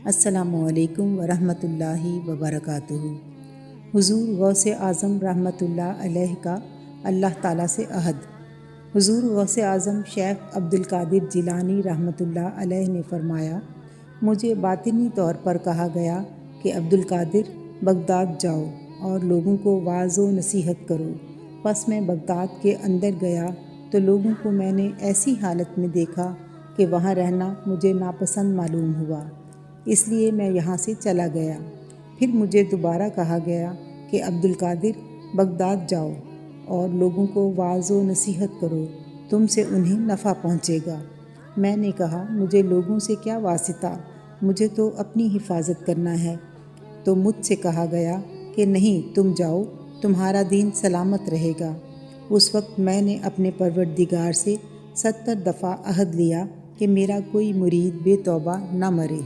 السلام علیکم ورحمۃ اللہ وبرکاتہ۔ حضور غوث اعظم رحمۃ اللہ علیہ کا اللہ تعالیٰ سے عہد۔ حضور غوث اعظم شیخ عبد القادر جیلانی رحمۃ اللہ علیہ نے فرمایا، مجھے باطنی طور پر کہا گیا کہ عبد القادر بغداد جاؤ اور لوگوں کو واعظ و نصیحت کرو۔ پس میں بغداد کے اندر گیا تو لوگوں کو میں نے ایسی حالت میں دیکھا کہ وہاں رہنا مجھے ناپسند معلوم ہوا، اس لیے میں یہاں سے چلا گیا۔ پھر مجھے دوبارہ کہا گیا کہ عبد القادر بغداد جاؤ اور لوگوں کو واعظ و نصیحت کرو، تم سے انہیں نفع پہنچے گا۔ میں نے کہا، مجھے لوگوں سے کیا واسطہ، مجھے تو اپنی حفاظت کرنا ہے۔ تو مجھ سے کہا گیا کہ نہیں، تم جاؤ، تمہارا دین سلامت رہے گا۔ اس وقت میں نے اپنے پروردگار سے 70 دفعہ عہد لیا کہ میرا کوئی مرید بے توبہ نہ مرے۔